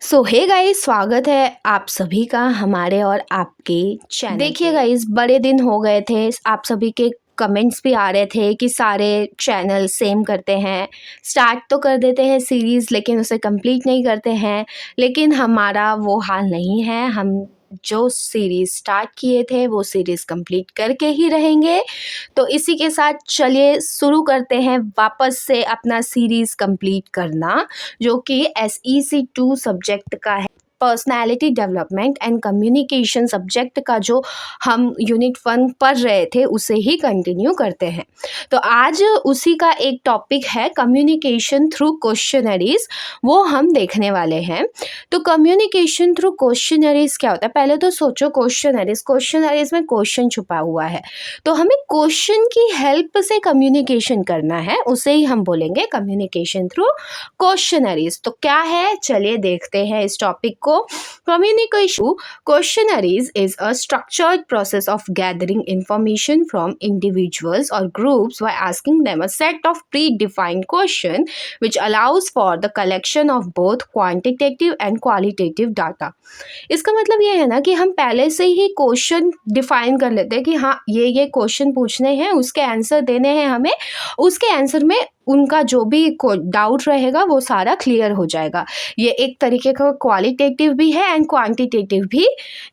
सो hey guys, स्वागत है आप सभी का हमारे और आपके चैनल। देखिए गाइस, बड़े दिन हो गए थे, आप सभी के कमेंट्स भी आ रहे थे कि सारे चैनल सेम करते हैं, स्टार्ट तो कर देते हैं सीरीज़ लेकिन उसे कंप्लीट नहीं करते हैं। लेकिन हमारा वो हाल नहीं है, हम जो सीरीज़ स्टार्ट किए थे वो सीरीज़ कंप्लीट करके ही रहेंगे। तो इसी के साथ चलिए शुरू करते हैं वापस से अपना सीरीज़ कंप्लीट करना, जो कि SEC2 सब्जेक्ट का है, personality development and communication subject का जो हम यूनिट 1 पढ़ रहे थे उसे ही कंटिन्यू करते हैं। तो आज उसी का एक टॉपिक है कम्युनिकेशन थ्रू क्वेश्चनरीज, वो हम देखने वाले हैं। तो कम्युनिकेशन थ्रू क्वेश्चनरीज क्या होता है? पहले तो सोचो, क्वेश्चनरीज में क्वेश्चन छुपा हुआ है, तो हमें क्वेश्चन की हेल्प से कम्युनिकेशन करना है, उसे ही हम बोलेंगे कम्युनिकेशन थ्रू क्वेश्चनरीज। तो क्या है, चलिए देखते हैं इस टॉपिक को। Communication questionnaires is a structured process of gathering information from individuals or groups by asking them a set of predefined questions which allows for the collection of both quantitative and qualitative data. इसका मतलब ये है ना कि हम पहले से ही question define कर लेते हैं कि हाँ ये क्वेश्चन पूछने हैं, उसके आंसर देने हैं हमें, उसके आंसर में उनका जो भी डाउट रहेगा वो सारा क्लियर हो जाएगा। ये एक तरीके का क्वालिटेटिव भी है एंड क्वांटिटेटिव भी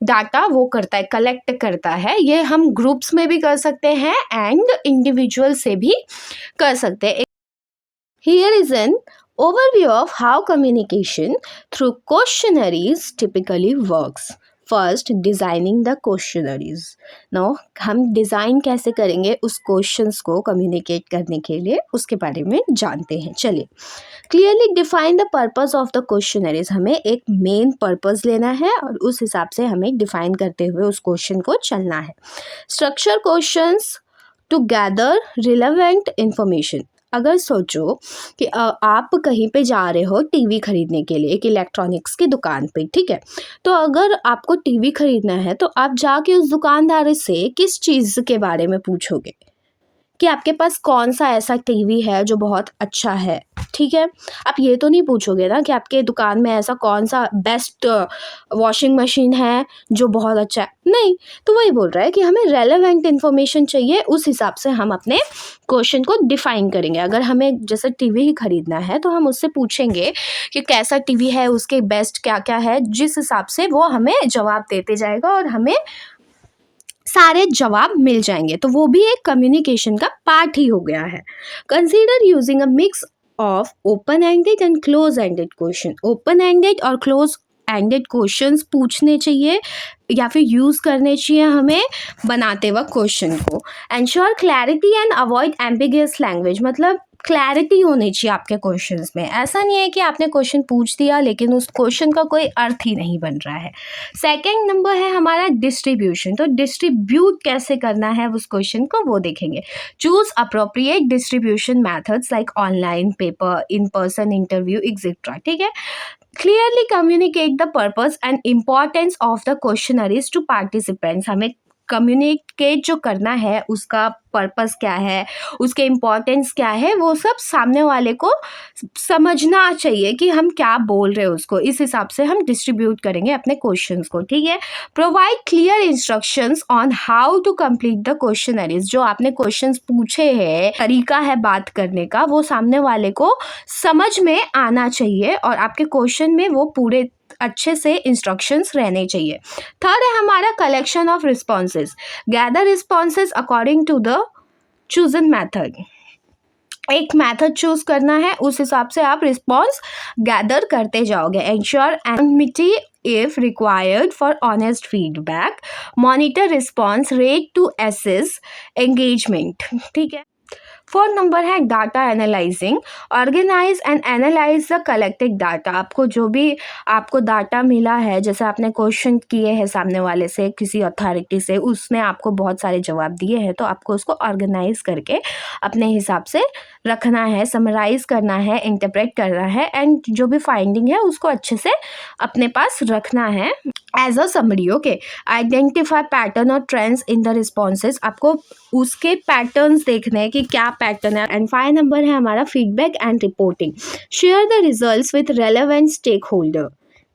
डाटा वो करता है, कलेक्ट करता है। ये हम ग्रुप्स में भी कर सकते हैं एंड इंडिविजुअल से भी कर सकते हैं। Here is an overview of how communication through questionnaires typically works. First, designing the questionnaires. Now, हम डिज़ाइन कैसे करेंगे उस क्वेश्चंस को कम्युनिकेट करने के लिए, उसके बारे में जानते हैं। चलिए, clearly define the purpose of the questionnaires. हमें एक मेन पर्पस लेना है और उस हिसाब से हमें डिफाइन करते हुए उस क्वेश्चन को चलना है। Structure questions to gather relevant information. अगर सोचो कि आप कहीं पे जा रहे हो टीवी खरीदने के लिए, एक इलेक्ट्रॉनिक्स की दुकान पे, ठीक है। तो अगर आपको टीवी खरीदना है तो आप जाके उस दुकानदार से किस चीज़ के बारे में पूछोगे कि आपके पास कौन सा ऐसा टीवी है जो बहुत अच्छा है, ठीक है। आप ये तो नहीं पूछोगे ना कि आपके दुकान में ऐसा कौन सा बेस्ट वॉशिंग मशीन है जो बहुत अच्छा है, नहीं। तो वही बोल रहा है कि हमें रेलेवेंट इन्फॉर्मेशन चाहिए, उस हिसाब से हम अपने क्वेश्चन को डिफाइन करेंगे। अगर हमें जैसे टीवी ही खरीदना है तो हम उससे पूछेंगे कि कैसा टीवी है, उसके बेस्ट क्या क्या है, जिस हिसाब से वो हमें जवाब देते जाएगा और हमें सारे जवाब मिल जाएंगे। तो वो भी एक कम्युनिकेशन का पार्ट ही हो गया है। Consider using a mix of open ended and close ended question. Open ended और क्लोज एंडेड क्वेश्चंस पूछने चाहिए या फिर यूज़ करने चाहिए हमें बनाते वक्त क्वेश्चन को। Ensure clarity and avoid ambiguous language, मतलब क्लैरिटी होनी चाहिए आपके क्वेश्चंस में। ऐसा नहीं है कि आपने क्वेश्चन पूछ दिया लेकिन उस क्वेश्चन का कोई अर्थ ही नहीं बन रहा है। सेकंड नंबर है हमारा डिस्ट्रीब्यूशन। तो डिस्ट्रीब्यूट कैसे करना है उस क्वेश्चन को, वो देखेंगे। Choose appropriate distribution methods like online, paper, in person interview etcetera, ठीक है। Clearly communicate the purpose and importance of the questionnaires to participants. हमें कम्युनिकेट जो करना है उसका पर्पस क्या है, उसके इम्पॉर्टेंस क्या है, वो सब सामने वाले को समझना चाहिए कि हम क्या बोल रहे हैं उसको। इस हिसाब से हम डिस्ट्रीब्यूट करेंगे अपने क्वेश्चंस को, ठीक है। Provide clear instructions on how to complete the questionnaires. जो आपने क्वेश्चंस पूछे हैं, तरीका है बात करने का, वो सामने वाले को समझ में आना चाहिए और आपके क्वेश्चन में वो पूरे अच्छे से इंस्ट्रक्शंस रहने चाहिए। थर्ड है हमारा collection of responses. Gather responses according to the chosen method. एक मैथड चूज करना है, उस हिसाब से आप रिस्पॉन्स गैदर करते जाओगे। Ensure anonymity if required for honest feedback. Monitor response rate to assess engagement, ठीक है। फोर्थ नंबर है data analysing. Organise and analyse the collected data. आपको जो भी आपको डाटा मिला है, जैसे आपने क्वेश्चन किए हैं सामने वाले से, किसी अथॉरिटी से, उसने आपको बहुत सारे जवाब दिए हैं, तो आपको उसको ऑर्गेनाइज करके अपने हिसाब से रखना है, समराइज करना है, इंटरप्रेट करना है एंड जो भी फाइंडिंग है उसको अच्छे से अपने पास रखना है as a summary, okay. Identify pattern और ट्रेंड्स इन द रिस्पॉन्सेज। आपको उसके पैटर्न्स देखने हैं कि क्या पैटर्न है। एंड 5 नंबर है हमारा feedback and reporting. Share the results with relevant stakeholder,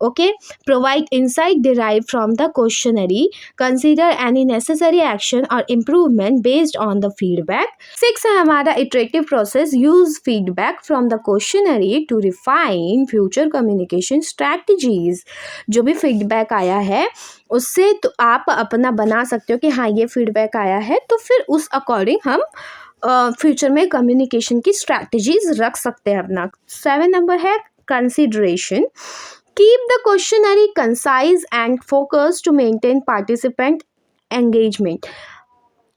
Okay, provide insight derived from the questionnaire. Consider any necessary action or improvement based on the feedback. 6 है हमारा iterative process. Use feedback from the questionnaire to refine future communication strategies. जो भी feedback आया है उससे तो आप अपना बना सकते हो कि हाँ ये feedback आया है, तो फिर उस according हम फ्यूचर में कम्युनिकेशन की स्ट्रैटेजीज रख सकते हैं अपना। 7 नंबर है consideration. Keep the questionnaire concise and focus to maintain participant engagement.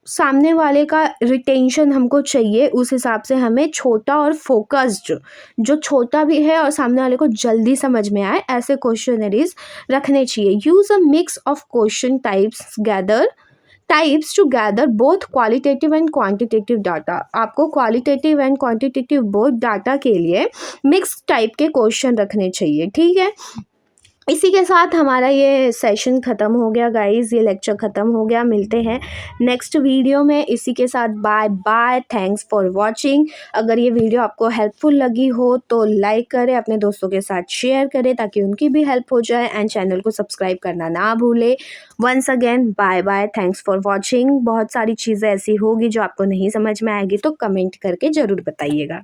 सामने वाले का रिटेंशन हमको चाहिए, उस हिसाब से हमें छोटा और फोकस्ड, जो छोटा भी है और सामने वाले को जल्दी समझ में आए, ऐसे क्वेश्चनरीज रखने चाहिए। Use a mix of question types to gather both qualitative and quantitative data. आपको qualitative and quantitative both data के लिए मिक्स टाइप के क्वेश्चन रखने चाहिए, ठीक है। इसी के साथ हमारा ये सेशन ख़त्म हो गया गाइस, ये लेक्चर ख़त्म हो गया। मिलते हैं नेक्स्ट वीडियो में। इसी के साथ bye bye, thanks for watching. अगर ये वीडियो आपको हेल्पफुल लगी हो तो लाइक करें, अपने दोस्तों के साथ शेयर करें ताकि उनकी भी हेल्प हो जाए, एंड चैनल को सब्सक्राइब करना ना भूलें। Once again bye bye, thanks for watching. बहुत सारी चीज़ें ऐसी होगी जो आपको नहीं समझ में आएगी तो कमेंट करके ज़रूर बताइएगा।